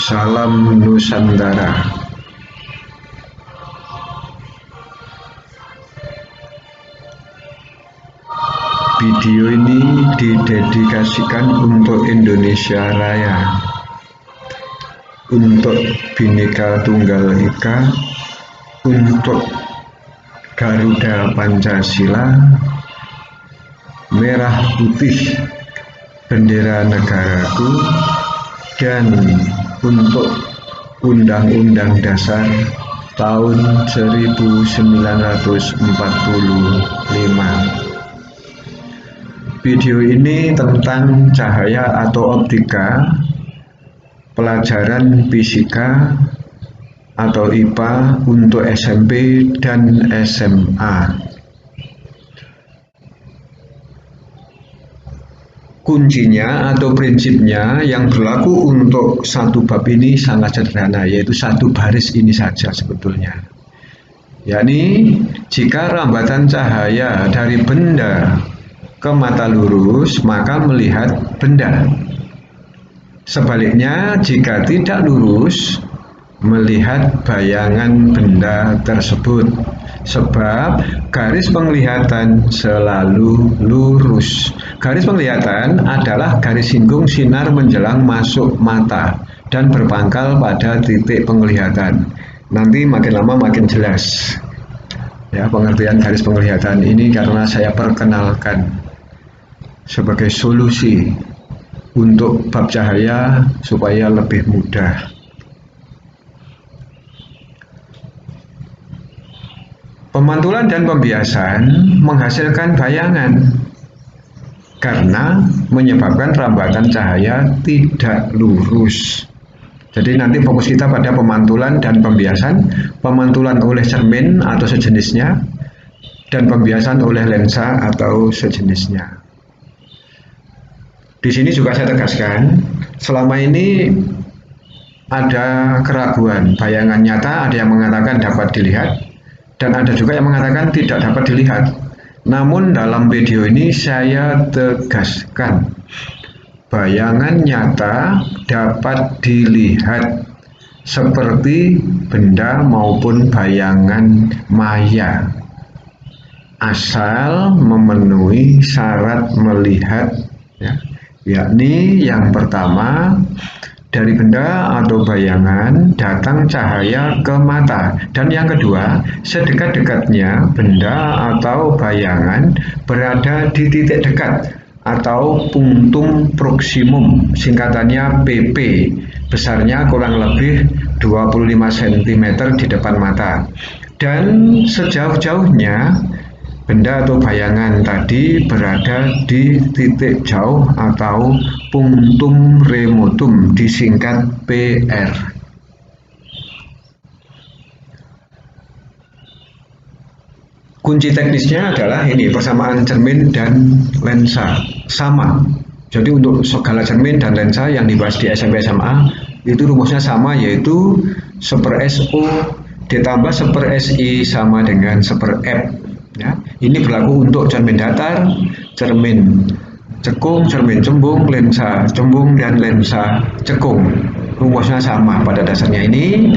Salam Nusantara. Video ini didedikasikan untuk Indonesia Raya, untuk Bhinneka Tunggal Ika, untuk Garuda Pancasila, merah putih bendera negaraku, dan untuk Undang-Undang Dasar tahun 1945. Video ini tentang cahaya atau optika, pelajaran fisika atau IPA untuk SMP dan SMA. Kuncinya atau prinsipnya yang berlaku untuk satu bab ini sangat sederhana, yaitu satu baris ini saja sebetulnya. Yakni jika rambatan cahaya dari benda ke mata lurus, maka melihat benda. Sebaliknya, jika tidak lurus, melihat bayangan benda tersebut. Sebab garis penglihatan selalu lurus. Garis penglihatan adalah garis singgung sinar menjelang masuk mata dan berpangkal pada titik penglihatan. Nanti makin lama makin jelas ya pengertian garis penglihatan ini, karena saya perkenalkan sebagai solusi untuk bab cahaya supaya lebih mudah. Pemantulan dan pembiasan menghasilkan bayangan karena menyebabkan rambatan cahaya tidak lurus. Jadi nanti fokus kita pada pemantulan dan pembiasan, pemantulan oleh cermin atau sejenisnya, dan pembiasan oleh lensa atau sejenisnya. Di sini juga saya tegaskan, selama ini ada keraguan, bayangan nyata ada yang mengatakan dapat dilihat, dan ada juga yang mengatakan tidak dapat dilihat. Namun dalam video ini saya tegaskan, bayangan nyata dapat dilihat seperti benda maupun bayangan maya, asal memenuhi syarat melihat ya. Yakni yang pertama, dari benda atau bayangan datang cahaya ke mata, dan yang kedua, sedekat-dekatnya benda atau bayangan berada di titik dekat atau punktum proximum, singkatannya PP, besarnya kurang lebih 25 cm di depan mata, dan sejauh-jauhnya benda atau bayangan tadi berada di titik jauh atau punktum remotum, disingkat PR. Kunci teknisnya adalah ini, persamaan cermin dan lensa sama. Jadi untuk segala cermin dan lensa yang dibahas di SMP SMA itu rumusnya sama, yaitu 1/SO ditambah 1/SI sama dengan 1/F. Ya, ini berlaku untuk cermin datar, cermin cekung, cermin cembung, lensa cembung, dan lensa cekung. Rumusnya sama pada dasarnya ini.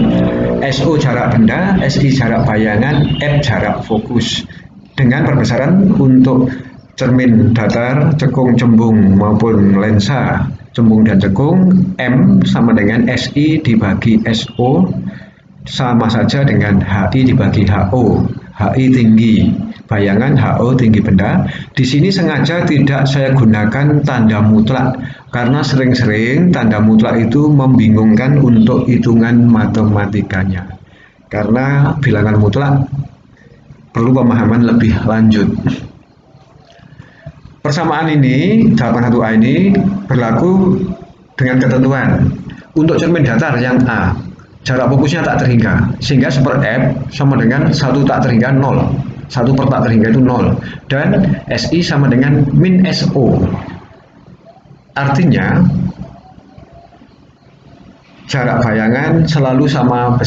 SO jarak benda, SI jarak bayangan, F jarak fokus. Dengan perbesaran untuk cermin datar, cekung, cembung maupun lensa cembung dan cekung, M sama dengan SI dibagi SO, sama saja dengan HI dibagi HO. HI tinggi bayangan, HO tinggi benda. Di sini sengaja tidak saya gunakan tanda mutlak karena sering-sering tanda mutlak itu membingungkan untuk hitungan matematikanya. Karena bilangan mutlak perlu pemahaman lebih lanjut. Persamaan ini 81A ini berlaku dengan ketentuan. Untuk cermin datar yang A, jarak fokusnya tak terhingga, sehingga 1/F sama dengan 1 tak terhingga 0. 1 per tak terhingga itu 0. Dan SI sama dengan min SO. Artinya, jarak bayangan selalu sama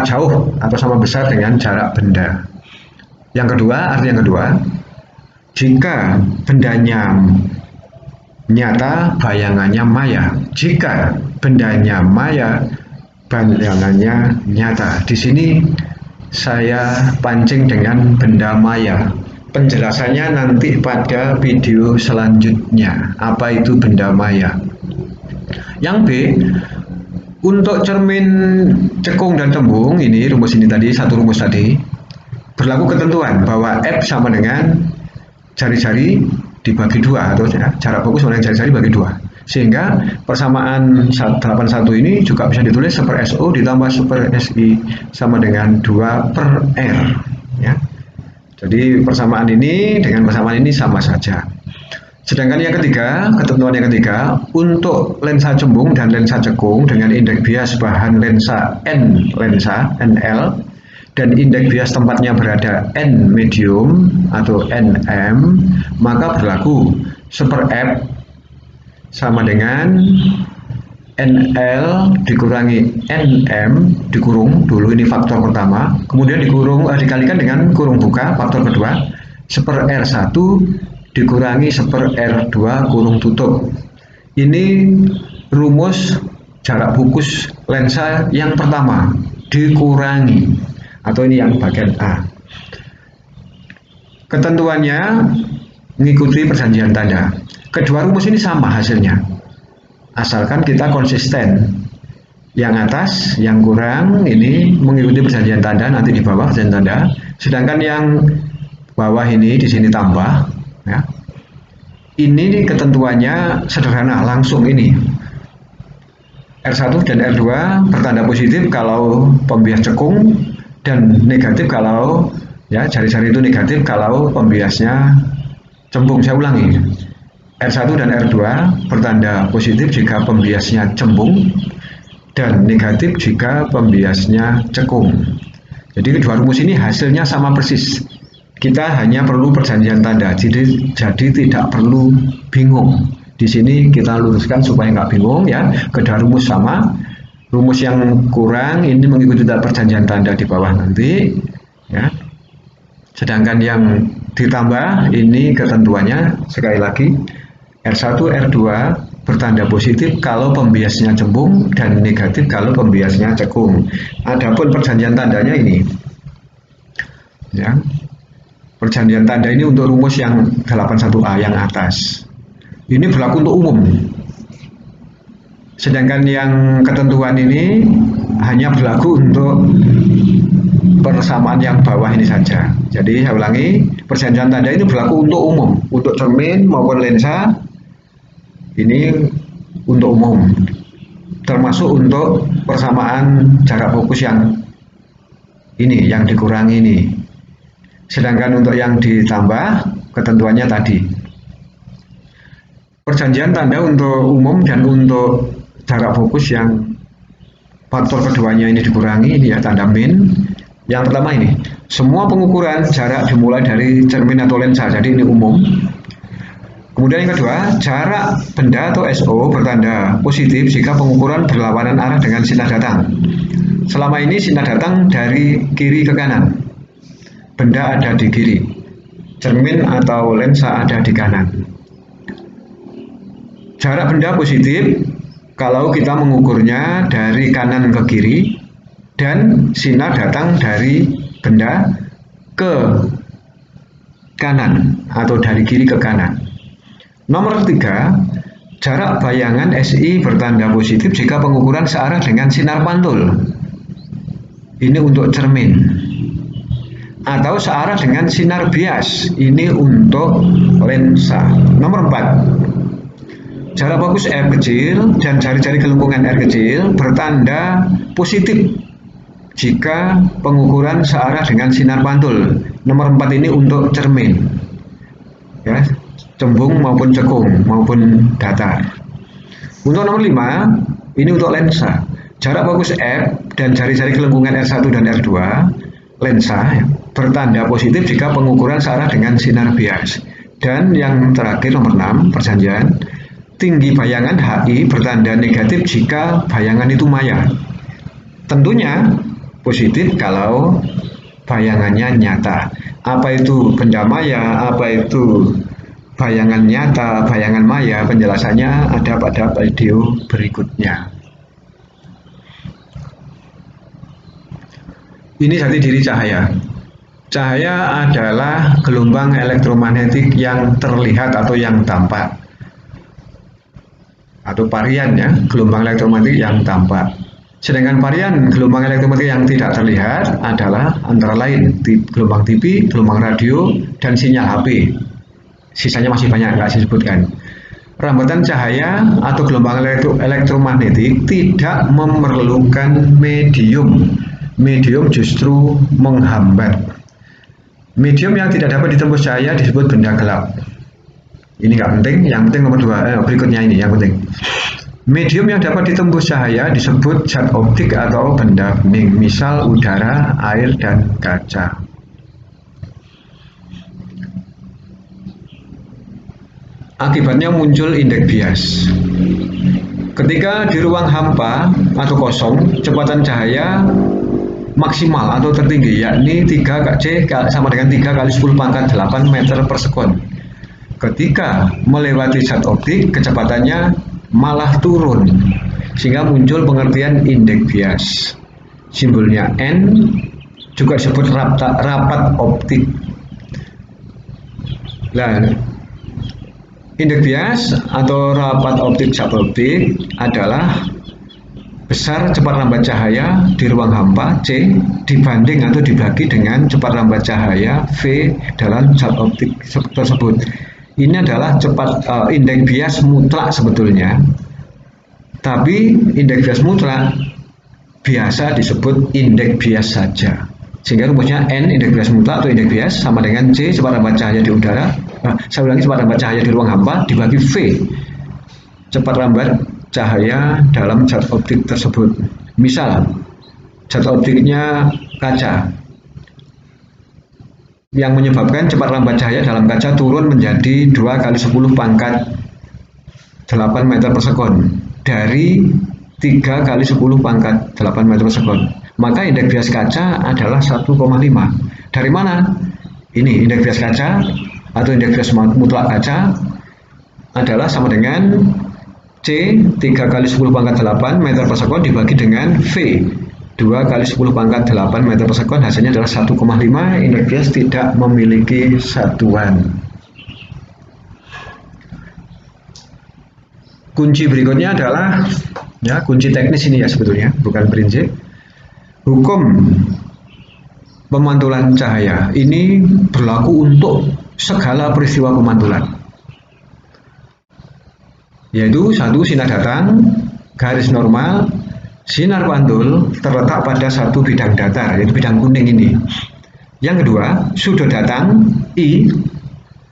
jauh atau sama besar dengan jarak benda. Yang kedua, arti yang kedua, jika bendanya nyata, bayangannya maya. Jika bendanya maya, bayangannya nyata. Di sini saya pancing dengan benda maya. Penjelasannya nanti pada video selanjutnya. Apa itu benda maya? Yang B, untuk cermin cekung dan tembung, ini rumus ini tadi, satu rumus tadi, berlaku ketentuan bahwa F sama dengan jari-jari dibagi dua, atau jarak fokus sama dengan jari-jari bagi dua. Sehingga persamaan 81 ini juga bisa ditulis super SO ditambah super SI sama dengan 2 per R. Ya. Jadi persamaan ini dengan persamaan ini sama saja. Sedangkan yang ketiga, ketentuan yang ketiga, untuk lensa cembung dan lensa cekung dengan indeks bias bahan lensa NL, dan indeks bias tempatnya berada N medium atau NM, maka berlaku super F sama dengan NL dikurangi NM dikurung, dulu ini faktor pertama, kemudian dikalikan dengan kurung buka, faktor kedua, super R1 dikurangi super R2 kurung tutup. Ini rumus jarak fokus lensa yang pertama, dikurangi, atau ini yang bagian A. Ketentuannya mengikuti perjanjian tanda. Kedua rumus ini sama hasilnya, asalkan kita konsisten. Yang atas, yang kurang ini mengikuti perjanjian tanda, nanti di bawah perjanjian tanda. Sedangkan yang bawah ini di sini tambah. Ya. Ini ketentuannya sederhana, langsung ini. R1 dan R2 bertanda positif kalau pembias cekung dan negatif kalau jari-jari itu negatif kalau pembiasnya cembung. Saya ulangi. R1 dan R2 bertanda positif jika pembiasnya cembung dan negatif jika pembiasnya cekung. Jadi kedua rumus ini hasilnya sama persis. Kita hanya perlu perjanjian tanda, jadi tidak perlu bingung. Di sini kita luruskan supaya nggak bingung ya. Kedua rumus sama. Rumus yang kurang ini mengikuti perjanjian tanda di bawah nanti ya. Sedangkan yang ditambah ini ketentuannya sekali lagi R1 R2 bertanda positif kalau pembiasnya cembung dan negatif kalau pembiasnya cekung. Adapun perjanjian tandanya ini ya. Perjanjian tanda ini untuk rumus yang 81A yang atas. Ini berlaku untuk umum. Sedangkan yang ketentuan ini hanya berlaku untuk persamaan yang bawah ini saja. Jadi saya ulangi, perjanjian tanda ini berlaku untuk umum, untuk cermin maupun lensa ini untuk umum, termasuk untuk persamaan jarak fokus yang ini, yang dikurangi ini. Sedangkan untuk yang ditambah ketentuannya tadi. Perjanjian tanda untuk umum dan untuk jarak fokus yang faktor keduanya ini dikurangi, ini ya tanda min. Yang pertama ini, semua pengukuran jarak dimulai dari cermin atau lensa, jadi ini umum. Kemudian yang kedua, jarak benda atau SO bertanda positif jika pengukuran berlawanan arah dengan sinar datang. Selama ini sinar datang dari kiri ke kanan. Benda ada di kiri, cermin atau lensa ada di kanan. Jarak benda positif kalau kita mengukurnya dari kanan ke kiri dan sinar datang dari benda ke kanan atau dari kiri ke kanan. Nomor 3, jarak bayangan SI bertanda positif jika pengukuran searah dengan sinar pantul. Ini untuk cermin. Atau searah dengan sinar bias, ini untuk lensa. Nomor 4, jarak fokus F kecil dan jari-jari gelengkungan R kecil bertanda positif jika pengukuran searah dengan sinar pantul. Nomor 4 ini untuk cermin ya, cembung maupun cekung maupun datar. Untuk nomor 5 ini untuk lensa, jarak fokus F dan jari-jari gelengkungan R1 dan R2 lensa ya, bertanda positif jika pengukuran searah dengan sinar bias. Dan yang terakhir nomor 6 perjanjian, tinggi bayangan HI bertanda negatif jika bayangan itu maya. Tentunya positif kalau bayangannya nyata. Apa itu benda maya, apa itu bayangan nyata, bayangan maya, penjelasannya ada pada video berikutnya. Ini jati diri cahaya. Cahaya adalah gelombang elektromagnetik yang terlihat atau yang tampak, atau varian ya, gelombang elektromagnetik yang tampak. Sedangkan varian gelombang elektromagnetik yang tidak terlihat adalah antara lain gelombang TV, gelombang radio, dan sinyal HP. Sisanya masih banyak, nggak saya sebutkan. Rambatan cahaya atau gelombang elektromagnetik tidak memerlukan medium. Medium justru menghambat. Medium yang tidak dapat ditembus cahaya disebut benda gelap. Ini nggak penting, yang penting nomor 2, berikutnya ini yang penting. Medium yang dapat ditembus cahaya disebut zat optik atau benda bening, misal udara, air, dan kaca. Akibatnya muncul indeks bias. Ketika di ruang hampa atau kosong, kecepatan cahaya maksimal atau tertinggi yakni 3C sama dengan 3 kali 10 pangkat 8 meter per sekon. Ketika melewati zat optik, kecepatannya malah turun, sehingga muncul pengertian indeks bias. Simbolnya N, juga disebut rapat optik. Nah, indeks bias atau rapat optik zat optik adalah besar cepat lambat cahaya di ruang hampa C dibanding atau dibagi dengan cepat lambat cahaya V dalam zat optik tersebut. Ini adalah indeks bias mutlak sebetulnya, tapi indeks bias mutlak biasa disebut indeks bias saja. Sehingga rumusnya N, indeks bias mutlak atau indeks bias, sama dengan C, cepat lambat cahaya di udara, saya ulangi, cepat lambat cahaya di ruang hampa, dibagi V, cepat lambat cahaya dalam zat optik tersebut. Misal, zat optiknya kaca, yang menyebabkan cepat lambat cahaya dalam kaca turun menjadi 2 kali 10 pangkat 8 meter per sekon dari 3 kali 10 pangkat 8 meter per sekon. Maka indeks bias kaca adalah 1,5. Dari mana? Ini indeks bias kaca atau indeks bias mutlak kaca adalah sama dengan C 3 kali 10 pangkat 8 meter per sekon dibagi dengan V 2 kali 10 pangkat 8 meter per sekon, hasilnya adalah 1,5. Indeks bias tidak memiliki satuan. Kunci berikutnya adalah ya, kunci teknis ini ya sebetulnya, bukan prinsip. Hukum pemantulan cahaya ini berlaku untuk segala peristiwa pemantulan. Yaitu 1. Sinar datang, garis normal, sinar pantul terletak pada satu bidang datar, yaitu bidang kuning ini. Yang kedua, sudut datang I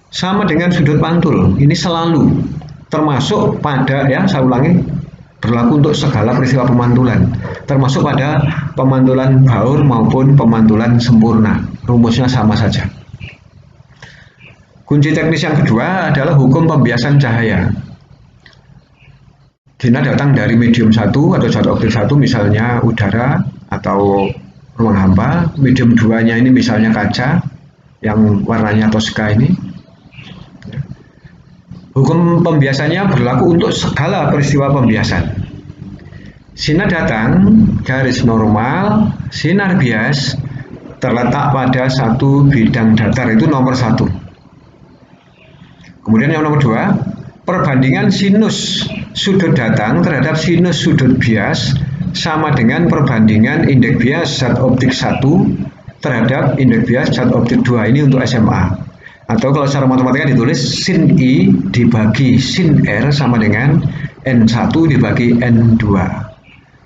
sama dengan sudut pantul. Ini selalu termasuk pada, ya saya ulangi, berlaku untuk segala peristiwa pemantulan, termasuk pada pemantulan baur maupun pemantulan sempurna. Rumusnya sama saja. Kunci teknis yang kedua adalah hukum pembiasan cahaya. Sinar datang dari medium 1 atau zat optik 1, misalnya udara atau ruang hampa. Medium 2-nya ini misalnya kaca yang warnanya toska ini. Hukum pembiasannya berlaku untuk segala peristiwa pembiasan. Sinar datang, garis normal, sinar bias terletak pada satu bidang datar, itu nomor 1. Kemudian yang nomor 2, perbandingan sinus sudut datang terhadap sinus sudut bias sama dengan perbandingan indeks bias zat optik 1 terhadap indeks bias zat optik 2. Ini untuk SMA. Atau kalau secara matematika ditulis sin I dibagi sin R sama dengan N1 dibagi N2.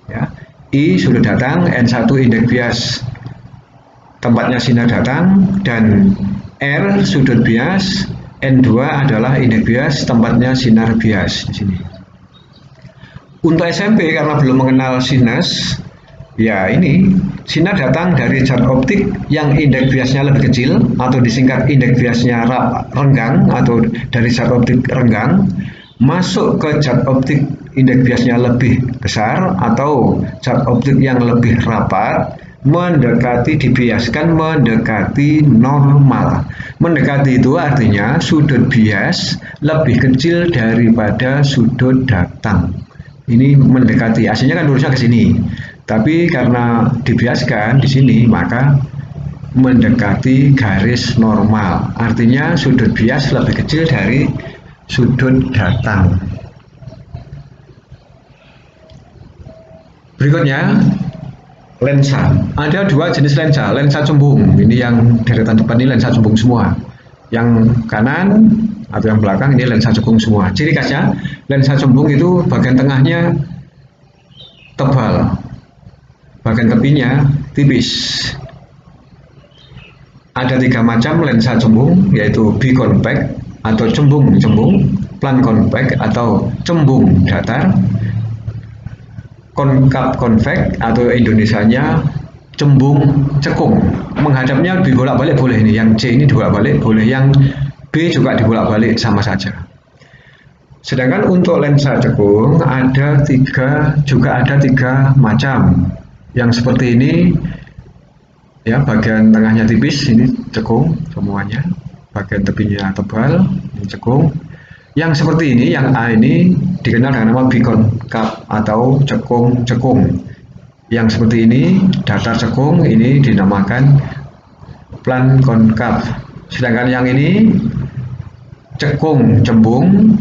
Ya. I sudut datang, N1 indeks bias tempatnya sinar datang, dan R sudut bias, N2 adalah indeks bias tempatnya sinar bias di sini. Untuk SMP karena belum mengenal sinus, ya ini sinar datang dari zat optik yang indeks biasnya lebih kecil atau disingkat indeks biasnya renggang atau dari zat optik renggang masuk ke zat optik indeks biasnya lebih besar atau zat optik yang lebih rapat mendekati, dibiaskan mendekati normal. Mendekati itu artinya sudut bias lebih kecil daripada sudut datang. Ini mendekati, aslinya kan lurusnya ke sini. Tapi karena dibiaskan di sini, maka mendekati garis normal. Artinya sudut bias lebih kecil dari sudut datang. Berikutnya, lensa. Ada dua jenis lensa. Lensa cembung, ini yang deretan depan ini lensa cembung semua. Yang kanan atau yang belakang ini lensa cembung semua. Ciri khasnya, lensa cembung itu bagian tengahnya tebal, bagian tepinya tipis. Ada 3 macam lensa cembung, yaitu biconvex atau cembung-cembung, plan convex atau cembung datar, konkav convex atau Indonesianya cembung cekung. Menghadapnya dibolak-balik boleh, ini yang C ini dibolak-balik boleh, yang B juga dibolak-balik sama saja. Sedangkan untuk lensa cekung juga ada tiga macam. Yang seperti ini ya, bagian tengahnya tipis, ini cekung semuanya, bagian tepinya tebal, ini cekung. Yang seperti ini, yang A ini dikenal dengan nama biconcav atau cekung-cekung. Yang seperti ini, datar cekung, ini dinamakan plan konkav. Sedangkan yang ini, cekung cembung,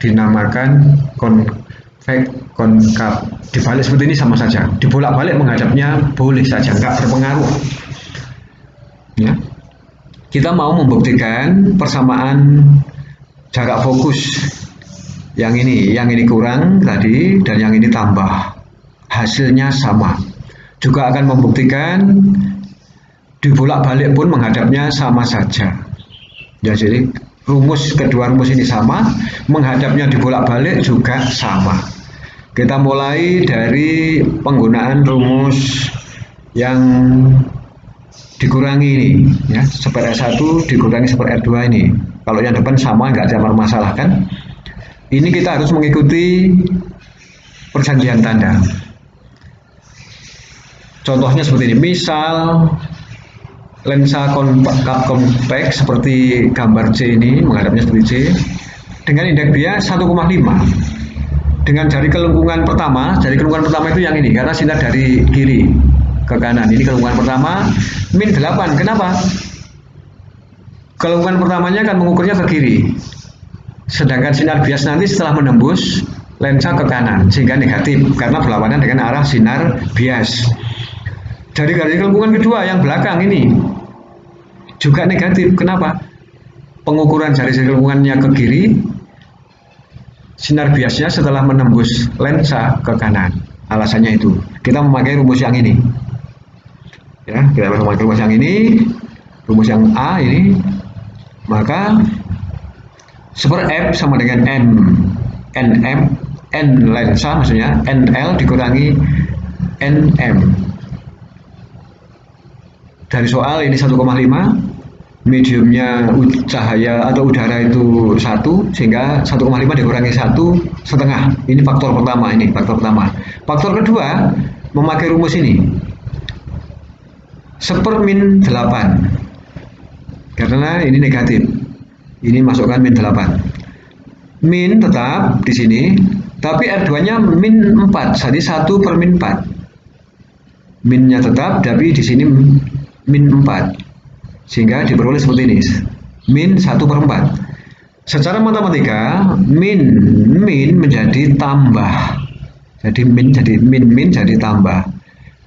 dinamakan konvex konkav. Dibalik seperti ini sama saja. Dibolak-balik menghadapnya boleh saja, nggak berpengaruh. Ya. Kita mau membuktikan persamaan jarak fokus yang ini kurang tadi dan yang ini tambah, hasilnya sama. Juga akan membuktikan dibolak-balik pun menghadapnya sama saja. Ya, jadi kedua rumus ini sama, menghadapnya dibolak-balik juga sama. Kita mulai dari penggunaan rumus yang dikurangi ini, ya, seper R1 dikurangi seper R2 ini. Kalau yang depan sama, nggak ada masalah kan? Ini kita harus mengikuti perjanjian tanda. Contohnya seperti ini. Misal lensa konvex seperti gambar C ini, menghadapnya seperti C, dengan indeks bias 1,5. Dengan jari kelengkungan pertama itu yang ini, karena sinar dari kiri ke kanan. Ini kelengkungan pertama, min 8. Kenapa? Kelengkungan pertamanya akan mengukurnya ke kiri, sedangkan sinar bias nanti setelah menembus lensa ke kanan, sehingga negatif karena berlawanan dengan arah sinar bias. Dari garis kelengkungan kedua yang belakang ini juga negatif. Kenapa? Pengukuran jari kelengkungannya ke kiri, sinar biasnya setelah menembus lensa ke kanan. Alasannya itu kita memakai rumus yang ini. Ya, kita memakai rumus yang ini, rumus yang A ini. Maka super F sama dengan N lensa, maksudnya NL dikurangi NM. Dari soal ini 1,5, mediumnya cahaya atau udara itu 1, sehingga 1,5 dikurangi 1,5. Ini faktor pertama, Faktor kedua, memakai rumus ini. Seper min 8. Karena ini negatif. Ini masukkan min 8. Min tetap di sini, tapi R2-nya min 4, jadi 1 per min 4. Minnya tetap, tapi di sini min 4. Sehingga diperoleh seperti ini. Min 1 per 4. Secara matematika, min menjadi tambah. Jadi min jadi tambah.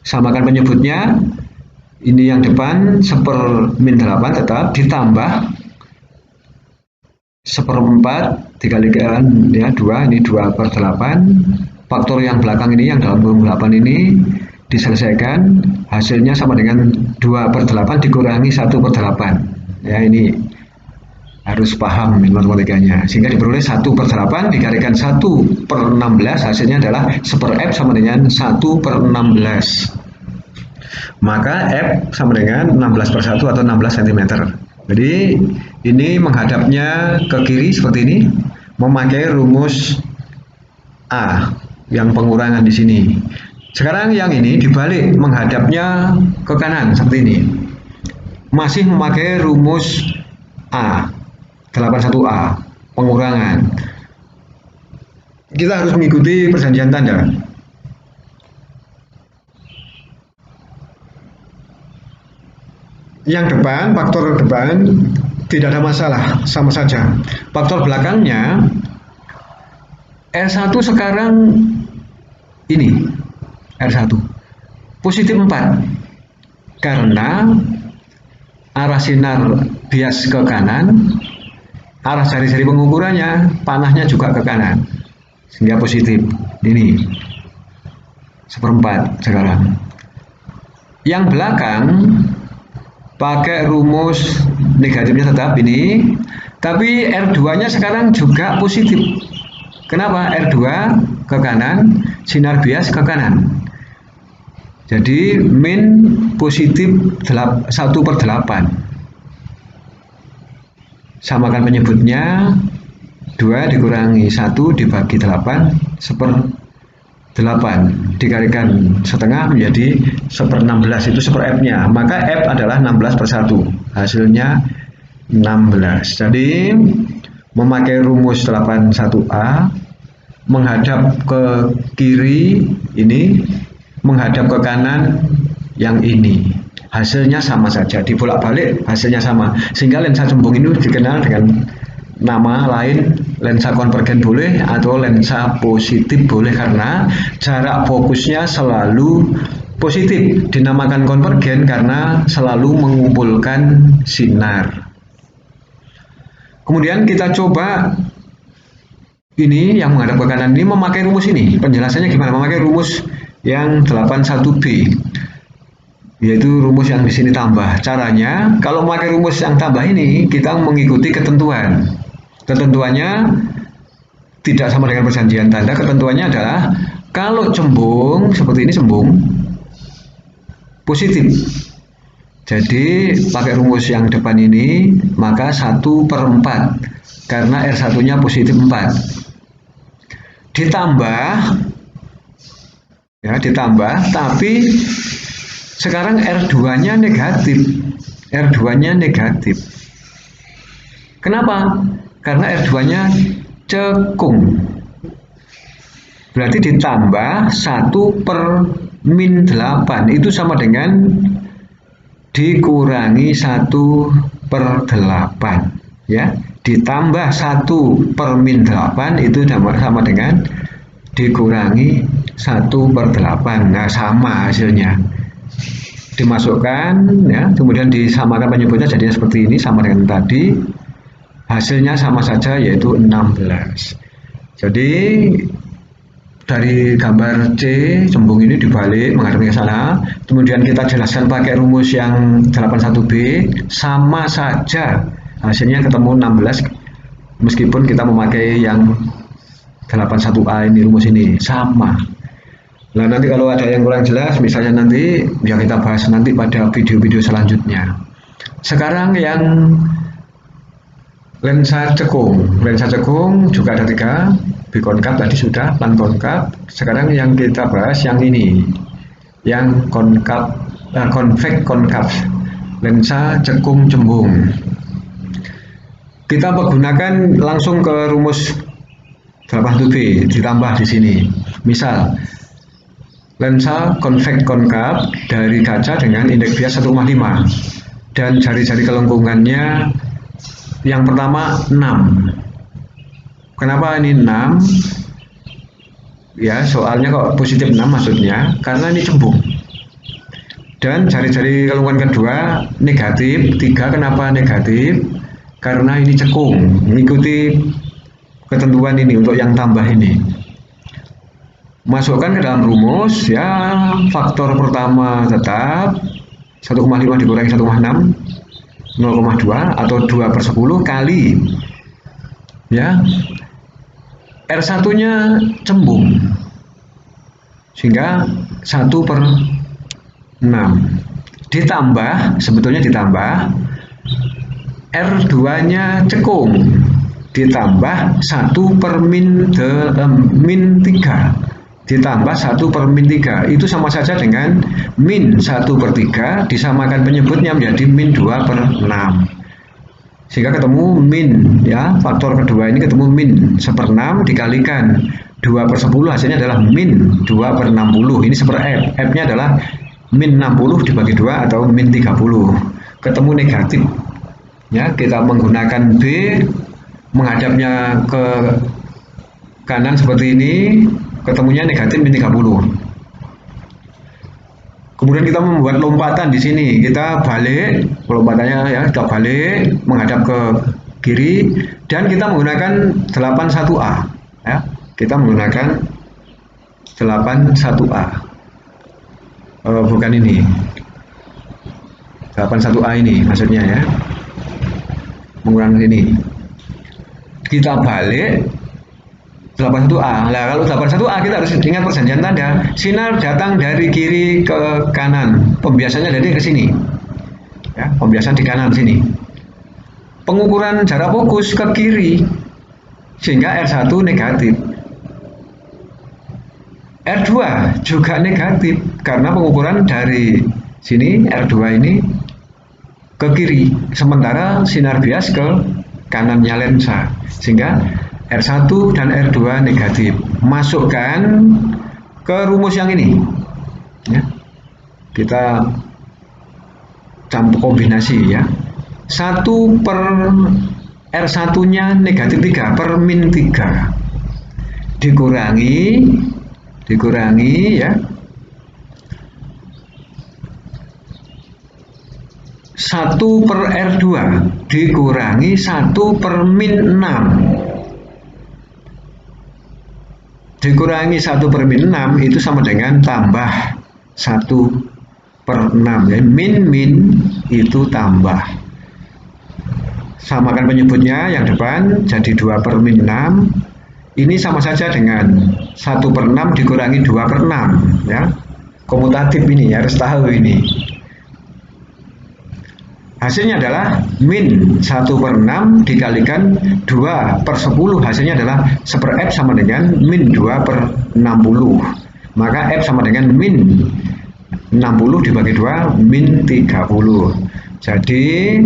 Samakan penyebutnya. Ini yang depan seper min 8 tetap ditambah seperempat dikalikan ya 2, ini 2 per 8. Faktor yang belakang ini, yang dalam kurung 8 ini diselesaikan, hasilnya sama dengan 2 per 8 dikurangi 1 per 8. Ya, ini harus paham matematikanya. Sehingga diperoleh 1 per 8 dikalikan 1 per 16, hasilnya adalah seper F sama dengan 1 per 16. Maka F sama dengan 16 per 1 atau 16 cm. Jadi ini menghadapnya ke kiri seperti ini, memakai rumus A yang pengurangan di sini. Sekarang yang ini dibalik, menghadapnya ke kanan seperti ini. Masih memakai rumus A, 81A, pengurangan. Kita harus mengikuti perjanjian tanda. Yang depan, faktor depan tidak ada masalah, sama saja. Faktor belakangnya, R1 sekarang ini, R1 positif 4 karena arah sinar bias ke kanan, arah jari-jari pengukurannya panahnya juga ke kanan sehingga positif. Ini 1/4 sekarang. Yang belakang pakai rumus negatifnya tetap ini, tapi R2 nya sekarang juga positif. Kenapa? R2 ke kanan, sinar bias ke kanan. Jadi min positif 1/8. Samakan penyebutnya, 2 dikurangi 1 dibagi 8, 1/8. Dikalikan setengah menjadi 1/16, itu 1/f-nya. Maka F adalah 16/1. Hasilnya 16. Jadi memakai rumus 81A, menghadap ke kiri ini, menghadap ke kanan yang ini. Hasilnya sama saja, dibolak-balik hasilnya sama. Sehingga lensa cembung ini dikenal dengan nama lain, lensa konvergen boleh atau lensa positif boleh, karena jarak fokusnya selalu positif. Dinamakan konvergen karena selalu mengumpulkan sinar. Kemudian kita coba ini yang menghadap ke kanan ini memakai rumus ini. Penjelasannya gimana? Memakai rumus yang 81B, yaitu rumus yang di sini tambah. Caranya, kalau memakai rumus yang tambah ini, kita mengikuti ketentuan. Ketentuannya tidak sama dengan perjanjian tanda. Ketentuannya adalah kalau cembung seperti ini, cembung positif. Jadi pakai rumus yang depan ini, maka 1/4 karena R1-nya positif 4. Ditambah, tapi sekarang R2-nya negatif. R2-nya negatif. Kenapa? Karena R2-nya cekung. Berarti ditambah 1/-8. Itu sama dengan dikurangi 1/8. Ya, ditambah 1/-8 itu sama dengan dikurangi 1/8. Nah, sama hasilnya. Dimasukkan, ya, kemudian disamakan penyebutnya jadinya seperti ini, sama dengan tadi. Hasilnya sama saja, yaitu 16. Jadi dari gambar C, cembung ini dibalik menghadap ke sana. Kemudian kita jelaskan pakai rumus yang 81B, sama saja. Hasilnya ketemu 16, meskipun kita memakai yang 81A ini, rumus ini sama. Nah, nanti kalau ada yang kurang jelas, misalnya nanti ya kita bahas nanti pada video-video selanjutnya. Sekarang yang lensa cekung. Lensa cekung juga ada 3, bikonkav tadi sudah, pankonkap. Sekarang yang kita bahas yang ini, yang konkav, konveks konkav, lensa cekung cembung. Kita menggunakan langsung ke rumus 81B, ditambah di sini. Misal, lensa konveks konkav dari kaca dengan indeks bias 1,5 dan jari-jari kelengkungannya yang pertama 6. Kenapa ini 6? Ya, soalnya kok positif 6 maksudnya, karena ini cembung. Dan jari-jari kelengkungan kedua negatif 3. Kenapa negatif? Karena ini cekung. Mengikuti ketentuan ini untuk yang tambah ini. Masukkan ke dalam rumus, ya, faktor pertama tetap 1,5 dikurangi 1,6, 0,2 atau 2/10 kali, ya, R1-nya cembung sehingga 1/6 ditambah, sebetulnya ditambah R2-nya cekung ditambah 1/-3 ditambah 1/min3. Itu sama saja dengan min 1/3 disamakan penyebutnya menjadi min 2/6. Sehingga ketemu min, ya, faktor kedua ini ketemu min 1/6 dikalikan 2/10 hasilnya adalah min 2/60. Ini F. F-nya adalah min 60 dibagi 2 atau min 30. Ketemu negatif. Ya, kita menggunakan B, menghadapnya ke kanan seperti ini, ketemunya negatif min 30. Kemudian kita membuat lompatan di sini. Kita balik, lompatannya ya, kita balik menghadap ke kiri dan kita menggunakan 81A. Ya, kita menggunakan 81A. Bukan ini. 81A ini maksudnya ya. Menggunakan ini. Kita balik 81A. Nah, kalau 81A kita harus ingat perjanjian tanda. Sinar datang dari kiri ke kanan. Pembiasannya dari ke sini. Ya, pembiasan di kanan sini. Pengukuran jarak fokus ke kiri. Sehingga R1 negatif. R2 juga negatif karena pengukuran dari sini R2 ini ke kiri. Sementara sinar bias ke kanannya lensa. Sehingga R1 dan R2 negatif. Masukkan ke rumus yang ini. Ya. Kita campur kombinasi ya. 1 per R1-nya negatif 3 per min 3. Dikurangi ya. 1 per R2 dikurangi 1 per min 6. Dikurangi 1 per min 6 itu sama dengan tambah 1 per 6 ya. Min itu tambah, samakan penyebutnya yang depan jadi 2 per min 6. Ini sama saja dengan 1 per 6 dikurangi 2 per 6 ya. Komutatif ini ya, harus tahu ini. Hasilnya adalah min 1 per 6 dikalikan 2 per 10. Hasilnya adalah 1/F sama dengan min 2 per 60. Maka F sama dengan min 60 dibagi 2 min 30. Jadi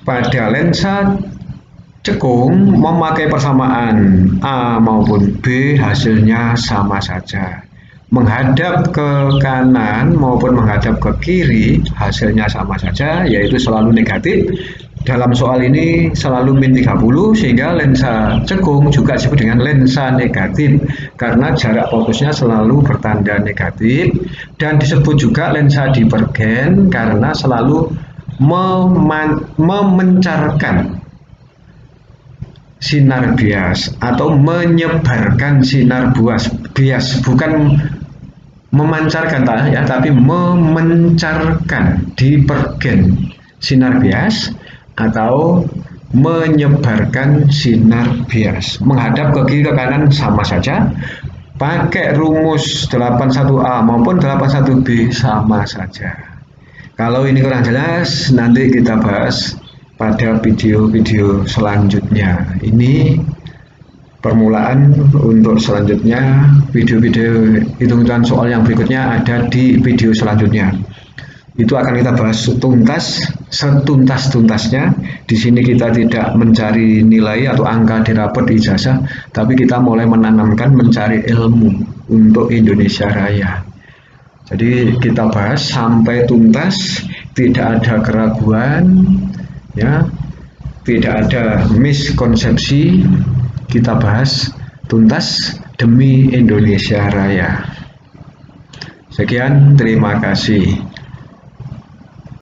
pada lensa cekung memakai persamaan A maupun B hasilnya sama saja. Menghadap ke kanan maupun menghadap ke kiri hasilnya sama saja, yaitu selalu negatif. Dalam soal ini selalu min 30 sehingga lensa cekung juga disebut dengan lensa negatif karena jarak fokusnya selalu bertanda negatif, dan disebut juga lensa divergen karena selalu memencarkan sinar bias atau menyebarkan sinar bias, bukan memancarkan ya, tapi memencarkan, divergen sinar bias atau menyebarkan sinar bias. Menghadap ke kiri ke kanan sama saja, pakai rumus 81A maupun 81B sama saja. Kalau ini kurang jelas nanti kita bahas pada video-video selanjutnya. Ini permulaan untuk selanjutnya. Video-video hitung-hitungan soal yang berikutnya ada di video selanjutnya. Itu akan kita bahas tuntas, setuntas-tuntasnya. Di sini kita tidak mencari nilai atau angka di rapot ijazah, tapi kita mulai menanamkan mencari ilmu untuk Indonesia Raya. Jadi kita bahas sampai tuntas, tidak ada keraguan, ya, tidak ada miskonsepsi. Kita bahas tuntas demi Indonesia Raya. Sekian, terima kasih.